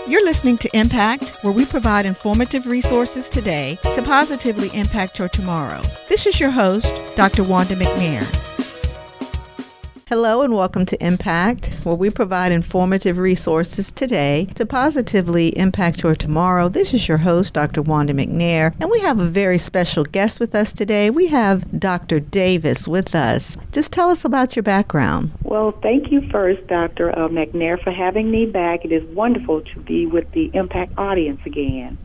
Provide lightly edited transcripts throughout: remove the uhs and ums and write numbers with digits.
You're listening to Impact, where we provide informative resources today to positively impact your tomorrow. This is your host, Dr. Wanda McNair. Hello and welcome to Impact, where we provide informative resources today to positively impact your tomorrow. This is your host, Dr. Wanda McNair, and we have a very special guest with us today. We have Dr. Davis with us. Just tell us about your background. Well, thank you first, Dr. McNair, for having me back. It is wonderful to be with the Impact audience again.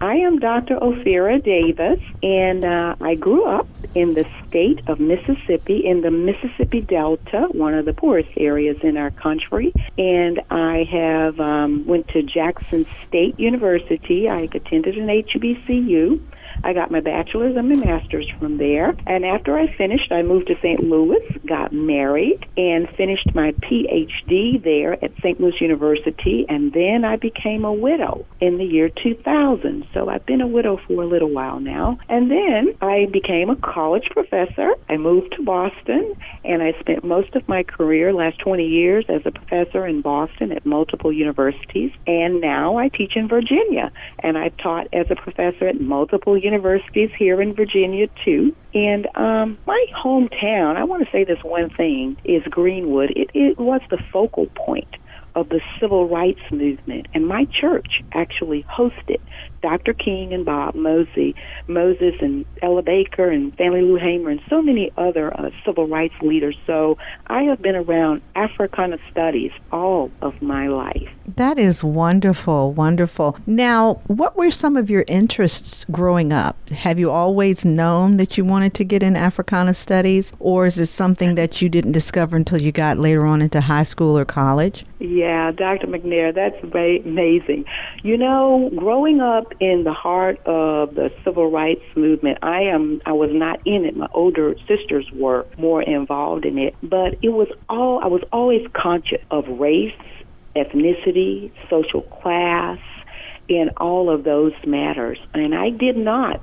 I am Dr. Ophera Davis, and I grew up in the state of Mississippi, in the Mississippi Delta, one of the poorest areas in our country. And I have went to Jackson State University. I attended an HBCU. I got my bachelor's and my master's from there. And after I finished, I moved to St. Louis, got married, and finished my Ph.D. there at St. Louis University. And then I became a widow in the year 2000. So I've been a widow for a little while now. And then I became a college professor. I moved to Boston, and I spent most of my career, last 20 years, as a professor in Boston at multiple universities. And now I teach in Virginia. And I taught as a professor at multiple universities here in Virginia, too. And my hometown, I want to say this one thing, is Greenwood. It was the focal point of the civil rights movement, and my church actually hosted Dr. King and Bob Moses and Ella Baker and Fannie Lou Hamer and so many other civil rights leaders. So I have been around Africana studies all of my life. That is wonderful, wonderful. Now, what were some of your interests growing up? Have you always known that you wanted to get in Africana studies, or is it something that you didn't discover until you got later on into high school or college? Yeah, Dr. McNair, that's amazing. You know, growing up in the heart of the civil rights movement, I was not in it. My older sisters were more involved in it, but I was always conscious of race, ethnicity, social class, and all of those matters. And I did not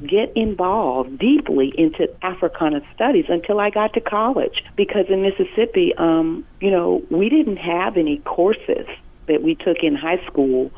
get involved deeply into Africana studies until I got to college, because in Mississippi, we didn't have any courses that we took in high school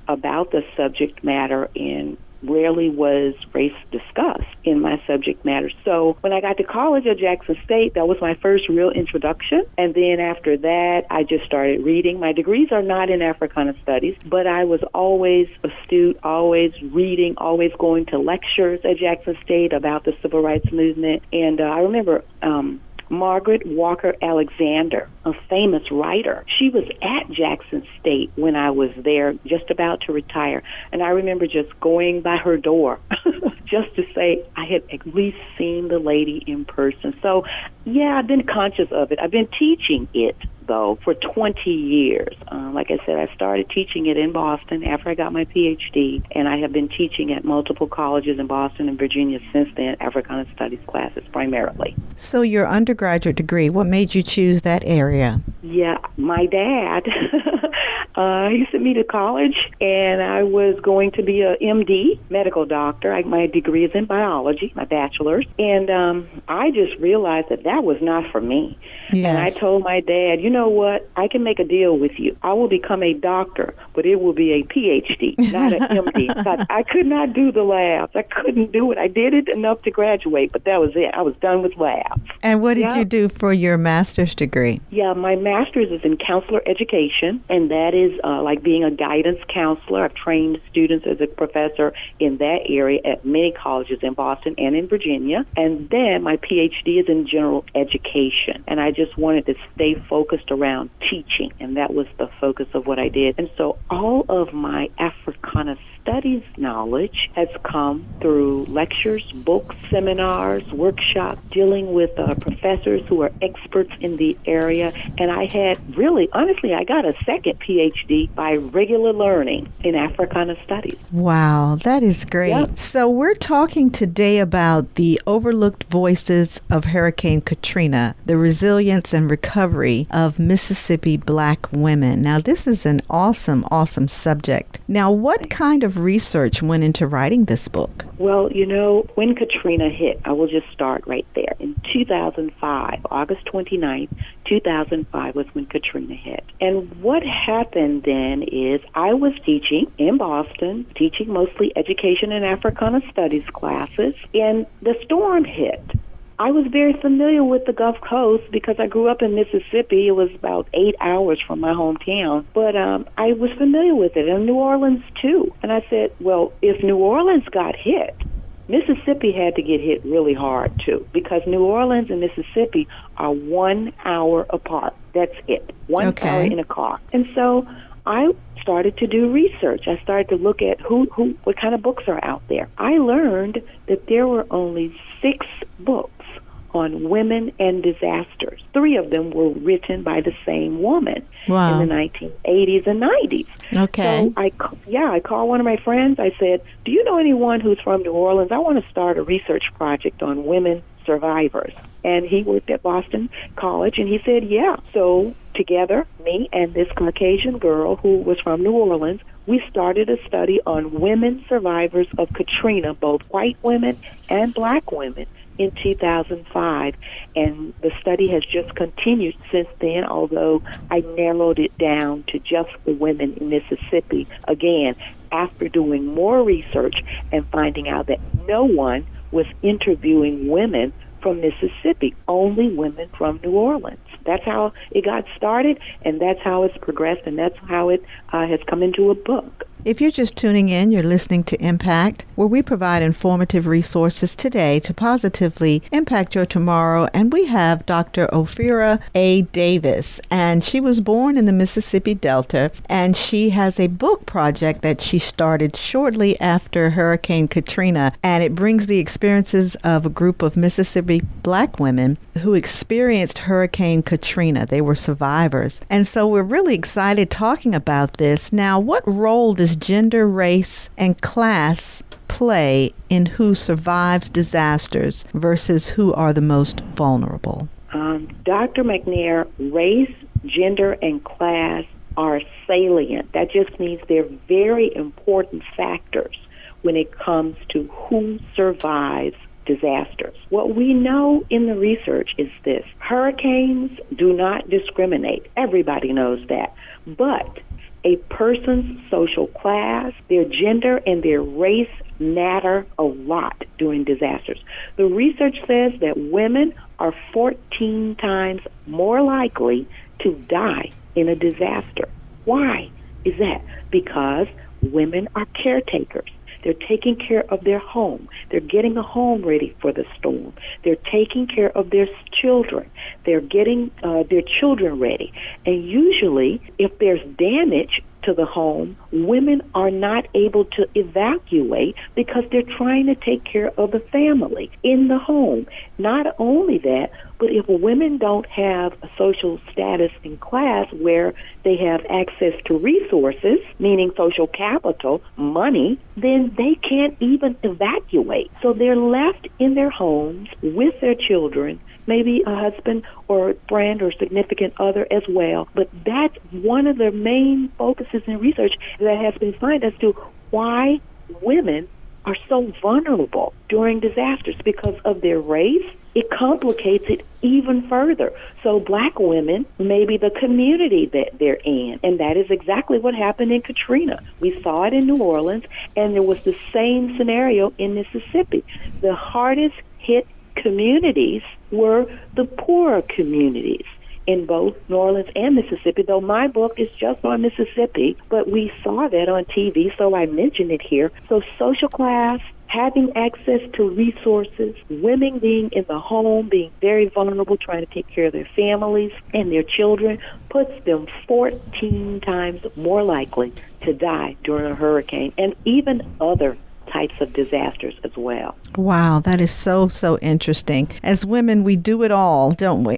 about the subject matter, and rarely was race discussed in my subject matter. So when I got to college at Jackson State, that was my first real introduction. And then after that, I just started reading. My degrees are not in Africana studies, but I was always astute, always reading, always going to lectures at Jackson State about the civil rights movement. And I remember Margaret Walker Alexander, a famous writer. She was at Jackson State when I was there, just about to retire. And I remember just going by her door just to say I had at least seen the lady in person. So, yeah, I've been conscious of it. I've been teaching it, though, for 20 years. Like I said, I started teaching it in Boston after I got my Ph.D., and I have been teaching at multiple colleges in Boston and Virginia since then, Africana Studies classes primarily. So your undergraduate degree, what made you choose that area? Yeah, my dad, he sent me to college, and I was going to be a MD, medical doctor. My degree is in biology, my bachelor's, and I just realized that was not for me. Yes. And I told my dad, you know what, I can make a deal with you. I will become a doctor, but it will be a Ph.D., not an M.D. I could not do the labs. I couldn't do it. I did it enough to graduate, but that was it. I was done with labs. And what did you do for your master's degree? Yeah, my master's is in counselor education, and that is like being a guidance counselor. I've trained students as a professor in that area at many colleges in Boston and in Virginia. And then my Ph.D. is in general education, and I just wanted to stay focused around teaching, and that was the focus of what I did. And so all of my Africana studies knowledge has come through lectures, books, seminars, workshops, dealing with professors who are experts in the area. And I had really, honestly, I got a second Ph.D. by regular learning in Africana studies. Wow, that is great. Yep. So we're talking today about the overlooked voices of Hurricane Katrina, the resilience and recovery of Mississippi Black women. Now, this is an awesome, awesome subject. Now, what kind of of research went into writing this book? Well, when Katrina hit, I will just start right there. In 2005, August 29th, 2005 was when Katrina hit. And what happened then is I was teaching in Boston, teaching mostly education and Africana studies classes, and the storm hit. I was very familiar with the Gulf Coast because I grew up in Mississippi. It was about 8 hours from my hometown. But I was familiar with it, and New Orleans too. And I said, well, if New Orleans got hit, Mississippi had to get hit really hard too, because New Orleans and Mississippi are 1 hour apart. That's it. 1 hour in a car. And so I started to do research. I started to look at what kind of books are out there. I learned that there were only 6 books on women and disasters. 3 of them were written by the same woman in the 1980s and 90s. Okay. So I called one of my friends. I said, do you know anyone who's from New Orleans? I want to start a research project on women survivors. And he worked at Boston College, and he said, yeah. So together, me and this Caucasian girl who was from New Orleans, we started a study on women survivors of Katrina, both white women and black women, in 2005, and the study has just continued since then, although I narrowed it down to just the women in Mississippi, again, after doing more research and finding out that no one was interviewing women from Mississippi, only women from New Orleans. That's how it got started, and that's how it's progressed, and that's how it has come into a book. If you're just tuning in, you're listening to Impact, where we provide informative resources today to positively impact your tomorrow. And we have Dr. Ophera A. Davis, and she was born in the Mississippi Delta, and she has a book project that she started shortly after Hurricane Katrina, and it brings the experiences of a group of Mississippi black women who experienced Hurricane Katrina. They were survivors. And so we're really excited talking about this. Now, what role does gender, race, and class play in who survives disasters versus who are the most vulnerable? Dr. McNair, race, gender, and class are salient. That just means they're very important factors when it comes to who survives disasters. What we know in the research is this: hurricanes do not discriminate. Everybody knows that. But a person's social class, their gender, and their race matter a lot during disasters. The research says that women are 14 times more likely to die in a disaster. Why is that? Because women are caretakers. They're taking care of their home. They're getting a home ready for the storm. They're taking care of their children. They're getting their children ready. And usually, if there's damage to the home, women are not able to evacuate because they're trying to take care of the family in the home. Not only that, but if women don't have a social status in class where they have access to resources, meaning social capital, money, then they can't even evacuate. So they're left in their homes with their children, maybe a husband or a friend or significant other as well. But that's one of the main focuses in research that has been found as to why women are so vulnerable during disasters because of their race. It complicates it even further. So black women may be the community that they're in, and that is exactly what happened in Katrina. We saw it in New Orleans, and there was the same scenario in Mississippi. The hardest hit communities were the poorer communities in both New Orleans and Mississippi, though my book is just on Mississippi, but we saw that on TV, so I mentioned it here. So social class, having access to resources, women being in the home, being very vulnerable, trying to take care of their families and their children, puts them 14 times more likely to die during a hurricane and even other types of disasters as well. Wow, that is so interesting. As women, we do it all, don't we?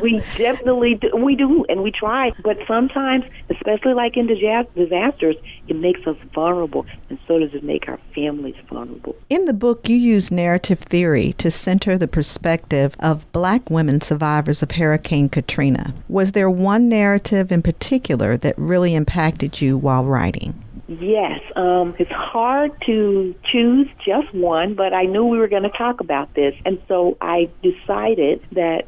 We definitely do. We do, and we try. But sometimes, especially like in disasters, it makes us vulnerable, and so does it make our families vulnerable. In the book, you use narrative theory to center the perspective of black women survivors of Hurricane Katrina. Was there one narrative in particular that really impacted you while writing? Yes, it's hard to choose just one, but I knew we were going to talk about this, and so I decided that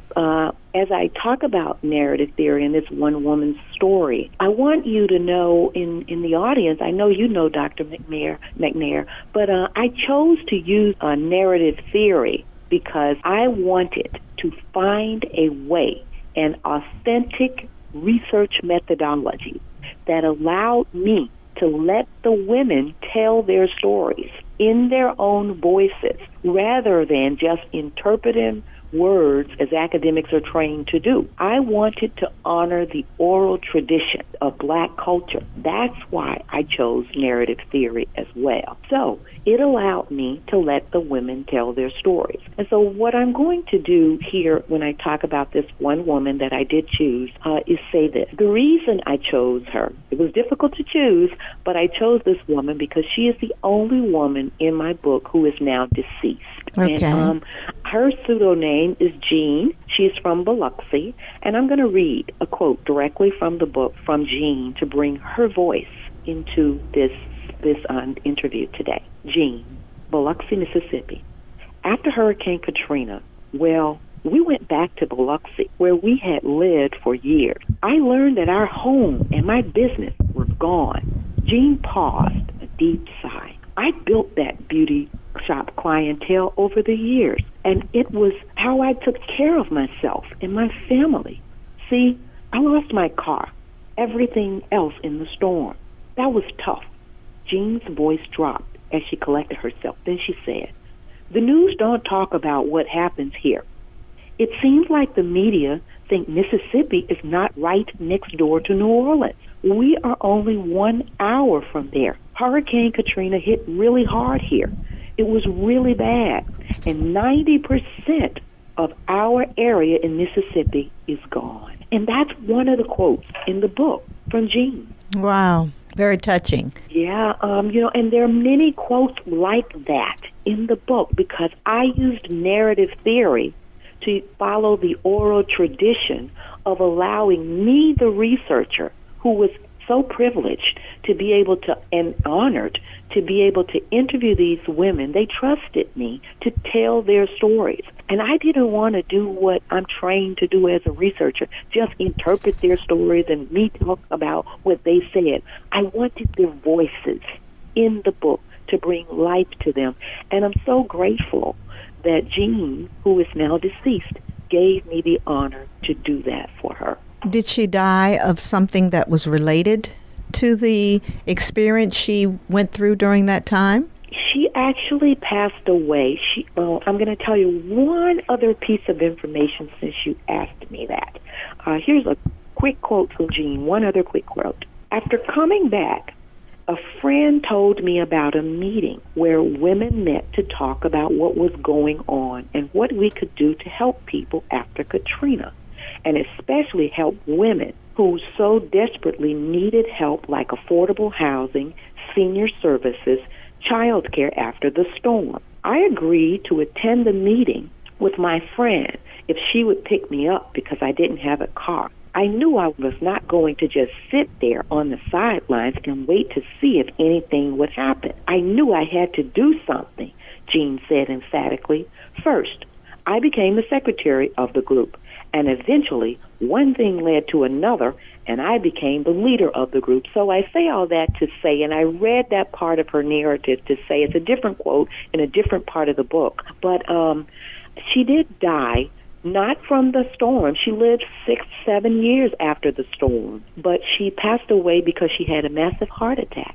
as I talk about narrative theory and this one woman's story, I want you to know in the audience, I know you know Dr. McNair, but I chose to use narrative theory because I wanted to find a way, an authentic research methodology that allowed me to let the women tell their stories in their own voices rather than just interpreting words as academics are trained to do. I wanted to honor the oral tradition of Black culture. That's why I chose narrative theory as well. So it allowed me to let the women tell their stories. And so what I'm going to do here when I talk about this one woman that I did choose is say this. The reason I chose her, it was difficult to choose, but I chose this woman because she is the only woman in my book who is now deceased. Okay. And her pseudonym is Jean. She's from Biloxi. And I'm going to read a quote directly from the book from Jean to bring her voice into this interview today. Jean, Biloxi, Mississippi. After Hurricane Katrina, we went back to Biloxi, where we had lived for years. I learned that our home and my business were gone. Jean paused, a deep sigh. I built that beauty shop clientele over the years, and it was how I took care of myself and my family. See, I lost my car, everything else in the storm. That was tough. Jean's voice dropped as she collected herself. Then she said, "The news don't talk about what happens here. It seems like the media think Mississippi is not right next door to New Orleans. We are only 1 hour from there. Hurricane Katrina hit really hard here. It was really bad, and 90% of our area in Mississippi is gone." And that's one of the quotes in the book from Jean. Wow. Very touching. Yeah, and there are many quotes like that in the book because I used narrative theory to follow the oral tradition of allowing me, the researcher, who was so privileged to be able to, and honored to be able to interview these women. They trusted me to tell their stories. And I didn't want to do what I'm trained to do as a researcher, just interpret their stories and me talk about what they said. I wanted their voices in the book to bring life to them. And I'm so grateful that Jean, who is now deceased, gave me the honor to do that for her. Did she die of something that was related to the experience she went through during that time? She actually passed away. I'm going to tell you one other piece of information since you asked me that. Here's a quick quote from Jean, one other quick quote. After coming back, a friend told me about a meeting where women met to talk about what was going on and what we could do to help people after Katrina, and especially help women who so desperately needed help like affordable housing, senior services, child care after the storm. I agreed to attend the meeting with my friend if she would pick me up because I didn't have a car. I knew I was not going to just sit there on the sidelines and wait to see if anything would happen. I knew I had to do something, Jean said emphatically. First, I became the secretary of the group, and eventually one thing led to another, and I became the leader of the group. So I say all that to say, and I read that part of her narrative to say it's a different quote in a different part of the book, but she did die. Not from the storm. She lived 6-7 years after the storm, but she passed away because she had a massive heart attack.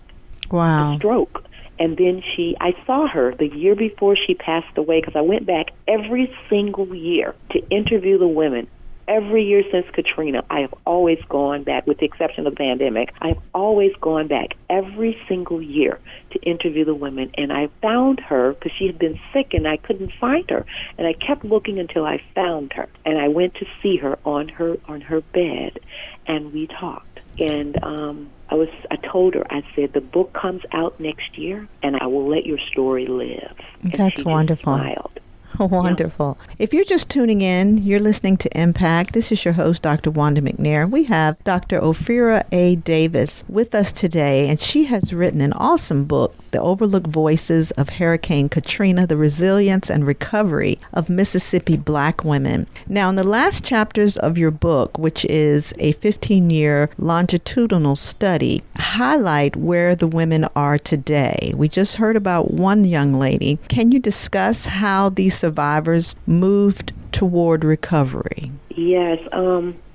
Wow. A stroke. And then I saw her the year before she passed away because I went back every single year to interview the women. Every year since Katrina, I have always gone back, with the exception of the pandemic, I have always gone back every single year to interview the women. And I found her because she had been sick and I couldn't find her. And I kept looking until I found her. And I went to see her on her bed, and we talked. And I told her, I said, the book comes out next year, and I will let your story live. And That's she wonderful. Just smiled. Wonderful. If you're just tuning in, you're listening to Impact. This is your host, Dr. Wanda McNair. We have Dr. Ophera A. Davis with us today, and she has written an awesome book, The Overlooked Voices of Hurricane Katrina, the Resilience and Recovery of Mississippi Black Women. Now, in the last chapters of your book, which is a 15-year longitudinal study, highlight where the women are today. We just heard about one young lady. Can you discuss how these survivors moved toward recovery? Yes.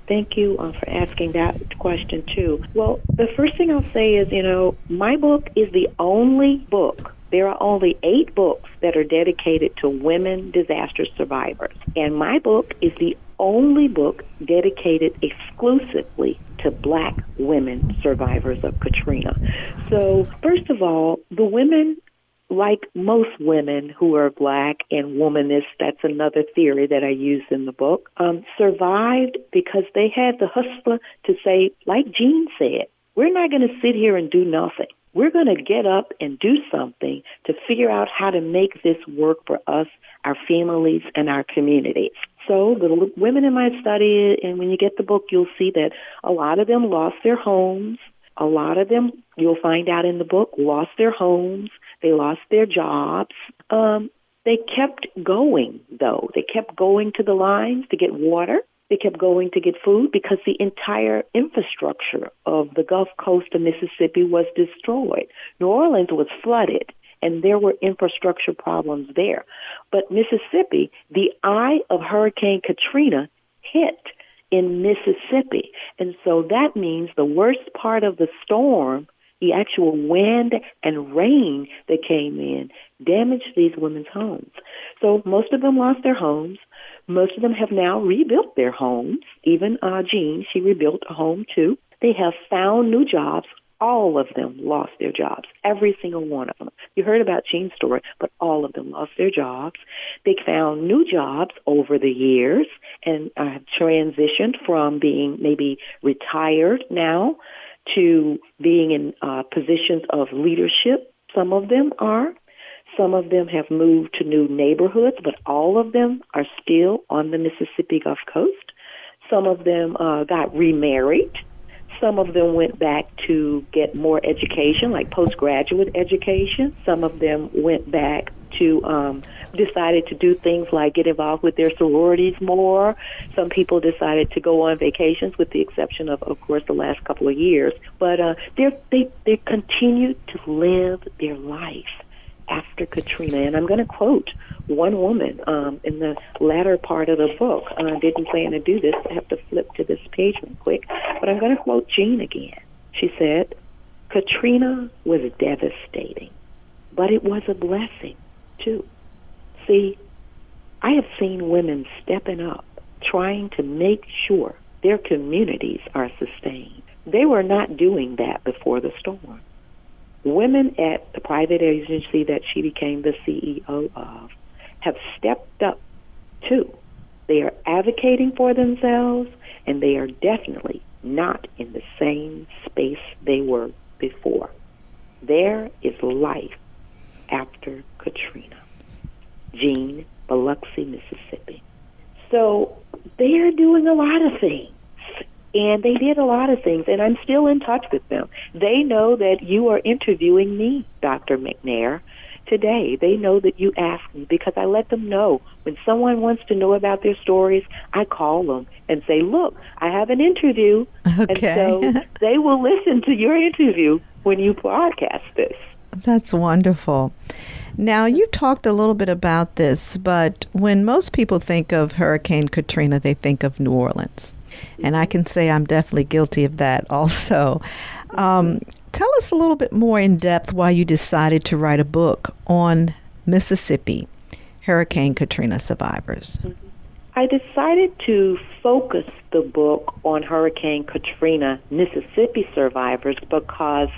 Thank you for asking that question, too. Well, the first thing I'll say is, my book is the only book. There are only 8 books that are dedicated to women disaster survivors. And my book is the only book dedicated exclusively to Black women survivors of Katrina. So, first of all, the women, like most women who are Black and womanist, that's another theory that I use in the book, survived because they had the chutzpah to say, like Jean said, we're not going to sit here and do nothing. We're going to get up and do something to figure out how to make this work for us, our families, and our communities. So the women in my study, and when you get the book, you'll see that a lot of them lost their homes. A lot of them, you'll find out in the book, lost their homes. They lost their jobs. They kept going, though. They kept going to the lines to get water. They kept going to get food because the entire infrastructure of the Gulf Coast of Mississippi was destroyed. New Orleans was flooded, and there were infrastructure problems there. But Mississippi, the eye of Hurricane Katrina hit in Mississippi. And so that means the worst part of the storm, the actual wind and rain that came in, damaged these women's homes. So most of them lost their homes. Most of them have now rebuilt their homes. Even Jean, she rebuilt a home too. They have found new jobs. All of them lost their jobs, every single one of them. You heard about Jean's story, but all of them lost their jobs. They found new jobs over the years and have transitioned from being maybe retired now to being in positions of leadership. Some of them are. Some of them have moved to new neighborhoods, but all of them are still on the Mississippi Gulf Coast. Some of them got remarried. Some of them went back to get more education, like postgraduate education. Some of them went back to decided to do things like get involved with their sororities more. Some people decided to go on vacations, with the exception of course, the last couple of years. But they continued to live their life after Katrina. And I'm going to quote one woman in the latter part of the book. I didn't plan to do this. I have to flip to this page real quick. But I'm going to quote Jean again. She said, Katrina was devastating, but it was a blessing, too. See, I have seen women stepping up, trying to make sure their communities are sustained. They were not doing that before the storm. Women at the private agency that she became the CEO of have stepped up, too. They are advocating for themselves, and they are definitely not in the same space they were before. There is life after Katrina. Jean, Biloxi, Mississippi. So they are doing a lot of things. And they did a lot of things, and I'm still in touch with them. They know that you are interviewing me, Dr. McNair, today. They know that you asked me because I let them know. When someone wants to know about their stories, I call them and say, look, I have an interview. Okay. And so they will listen to your interview when you broadcast this. That's wonderful. Now, you talked a little bit about this, but when most people think of Hurricane Katrina, they think of New Orleans. And I can say I'm definitely guilty of that also. Tell us a little bit more in depth why you decided to write a book on Mississippi Hurricane Katrina survivors. I decided to focus the book on Hurricane Katrina Mississippi survivors because,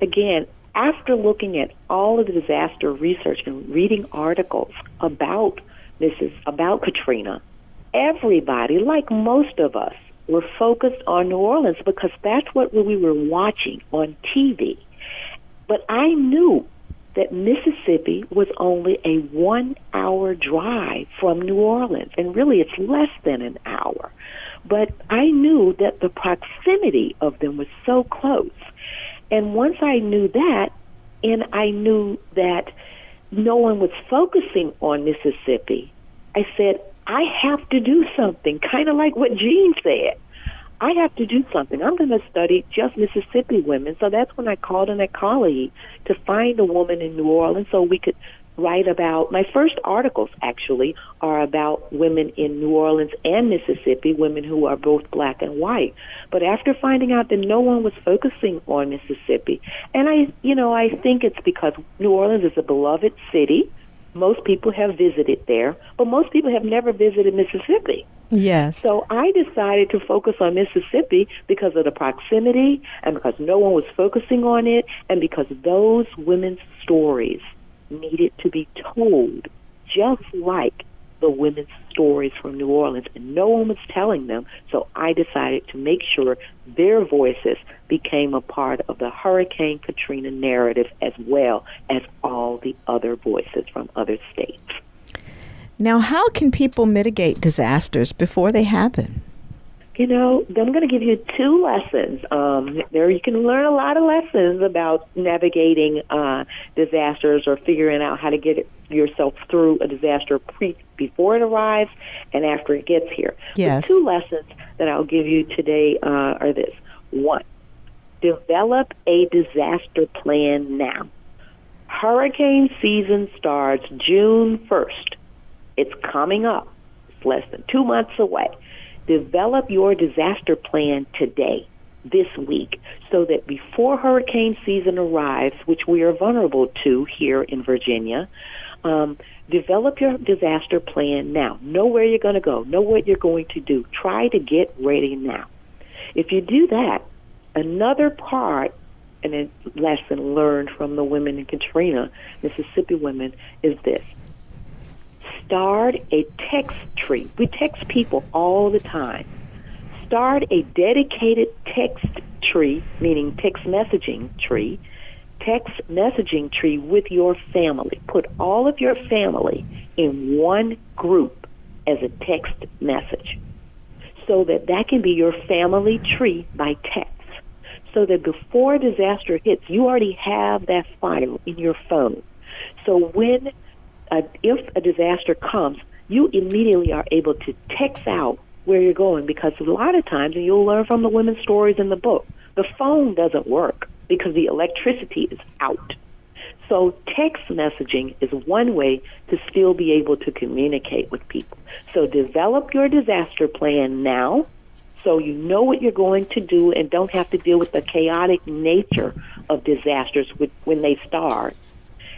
again, after looking at all of the disaster research and reading articles about Katrina, everybody, like most of us, were focused on New Orleans because that's what we were watching on TV. But I knew that Mississippi was only a 1-hour drive from New Orleans, and really it's less than an hour. But I knew that the proximity of them was so close. And once I knew that, and I knew that no one was focusing on Mississippi, I said, I have to do something, kind of like what Jean said. I have to do something. I'm going to study just Mississippi women. So that's when I called in a colleague to find a woman in New Orleans so we could write about, my first articles actually are about women in New Orleans and Mississippi, women who are both black and white. But after finding out that no one was focusing on Mississippi, and I think it's because New Orleans is a beloved city. Most people have visited there, but most people have never visited Mississippi. Yes. So I decided to focus on Mississippi because of the proximity and because no one was focusing on it and because those women's stories needed to be told just like the women's stories from New Orleans, and no one was telling them. So I decided to make sure their voices became a part of the Hurricane Katrina narrative as well as all the other voices from other states. Now, how can people mitigate disasters before they happen? I'm going to give you 2 lessons. There you can learn a lot of lessons about navigating disasters or figuring out how to get yourself through a disaster before it arrives and after it gets here. Yes. The 2 lessons that I'll give you today are this. 1, develop a disaster plan now. Hurricane season starts June 1st. It's coming up. It's less than 2 months away. Develop your disaster plan today, this week, so that before hurricane season arrives, which we are vulnerable to here in Virginia, develop your disaster plan now. Know where you're going to go. Know what you're going to do. Try to get ready now. If you do that, another part, and a lesson learned from the women in Katrina, Mississippi women, is this. Start a text tree. We text people all the time. Start a dedicated text tree, meaning text messaging tree with your family. Put all of your family in one group as a text message so that can be your family tree by text. So that before disaster hits, you already have that file in your phone. So if a disaster comes, you immediately are able to text out where you're going, because a lot of times, and you'll learn from the women's stories in the book, the phone doesn't work because the electricity is out. So text messaging is one way to still be able to communicate with people. So develop your disaster plan now so you know what you're going to do and don't have to deal with the chaotic nature of disasters when they start.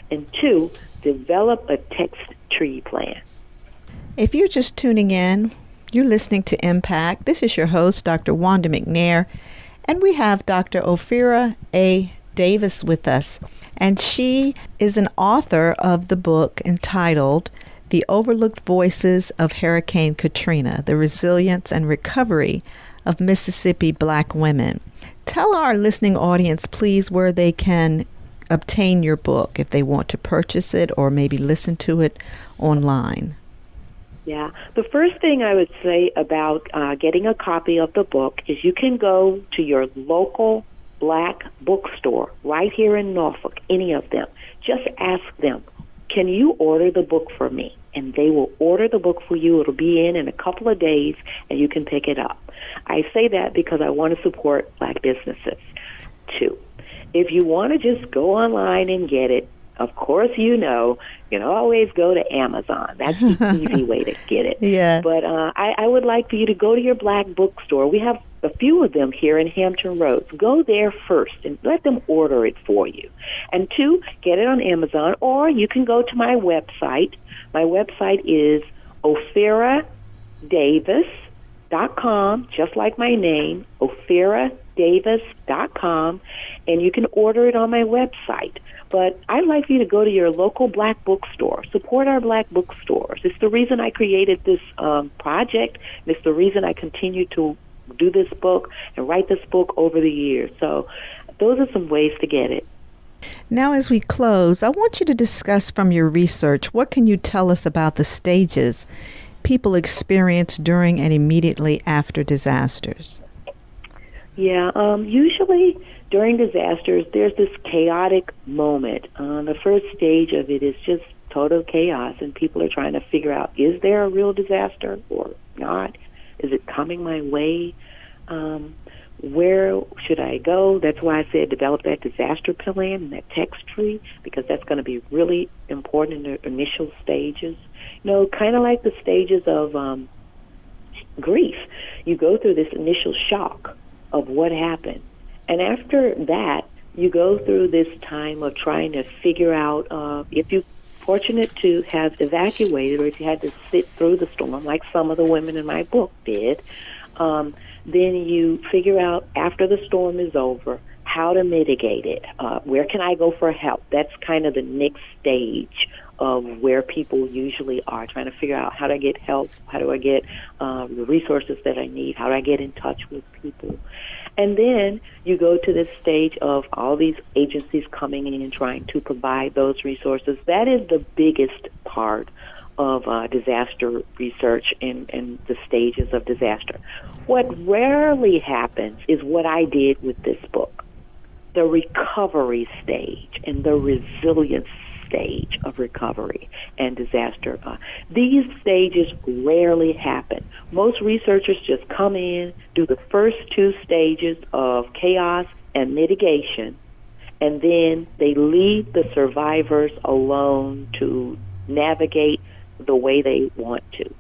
And 2, develop a text tree plan. If you're just tuning in, you're listening to Impact. This is your host, Dr. Wanda McNair, and we have Dr. Ophera A. Davis with us. And she is an author of the book entitled The Overlooked Voices of Hurricane Katrina, The Resilience and Recovery of Mississippi Black Women. Tell our listening audience, please, where they can obtain your book if they want to purchase it or maybe listen to it online. Yeah. The first thing I would say about getting a copy of the book is you can go to your local black bookstore right here in Norfolk, any of them. Just ask them, can you order the book for me? And they will order the book for you. It'll be in a couple of days, and you can pick it up. I say that because I want to support black businesses, too. If you want to just go online and get it, of course, you can always go to Amazon. That's the easy way to get it. Yes. But I would like for you to go to your black bookstore. We have a few of them here in Hampton Roads. Go there first and let them order it for you. And 2, get it on Amazon, or you can go to my website. My website is opheradavis.com, just like my name, opheradavis.com, and you can order it on my website. But I'd like for you to go to your local black bookstore. Support our black bookstores. It's the reason I created this project. It's the reason I continue to do this book and write this book over the years. So those are some ways to get it. Now, as we close, I want you to discuss from your research, what can you tell us about the stages people experience during and immediately after disasters? Yeah, usually during disasters, there's this chaotic moment. The first stage of it is just total chaos, and people are trying to figure out, is there a real disaster or not? Is it coming my way? Where should I go? That's why I said develop that disaster plan and that text tree, because that's going to be really important in the initial stages. You know, kind of like the stages of grief. You go through this initial shock of what happened. And after that, you go through this time of trying to figure out if you're fortunate to have evacuated or if you had to sit through the storm, like some of the women in my book did. Then you figure out after the storm is over how to mitigate it. Where can I go for help? That's kind of the next stage of where people usually are, trying to figure out how do I get help, how do I get the resources that I need, how do I get in touch with people. And then you go to this stage of all these agencies coming in and trying to provide those resources. That is the biggest part of disaster research and the stages of disaster. What rarely happens is what I did with this book, the recovery stage and the resilience stage of recovery and disaster. These stages rarely happen. Most researchers just come in, do the first two stages of chaos and mitigation, and then they leave the survivors alone to navigate the way they want to.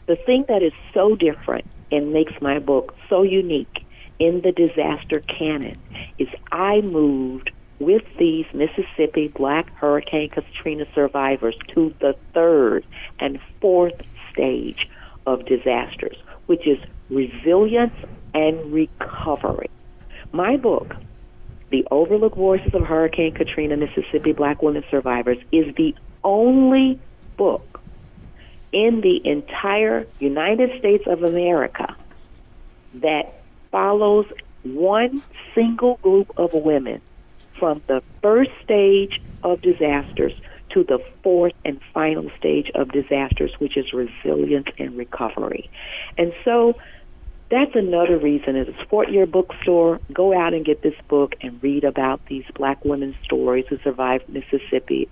The thing that is so different and makes my book so unique in the disaster canon is I moved with these Mississippi Black Hurricane Katrina survivors to the third and fourth stage of disasters, which is resilience and recovery. My book, The Overlooked Voices of Hurricane Katrina Mississippi Black Women Survivors, is the only book in the entire United States of America that follows one single group of women from the first stage of disasters to the fourth and final stage of disasters, which is resilience and recovery. And so that's another reason, as a support your bookstore, go out and get this book and read about these black women's stories who survived in Mississippi,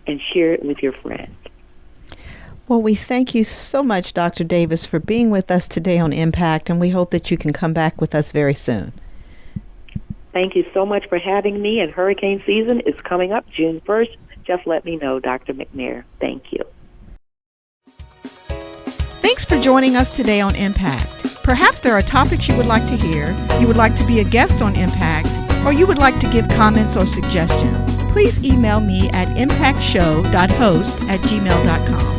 and share it with your friends. Well, we thank you so much, Dr. Davis, for being with us today on Impact, and we hope that you can come back with us very soon. Thank you so much for having me, and hurricane season is coming up June 1st. Just let me know, Dr. McNair. Thank you. Thanks for joining us today on Impact. Perhaps there are topics you would like to hear, you would like to be a guest on Impact, or you would like to give comments or suggestions. Please email me at impactshow.host@gmail.com.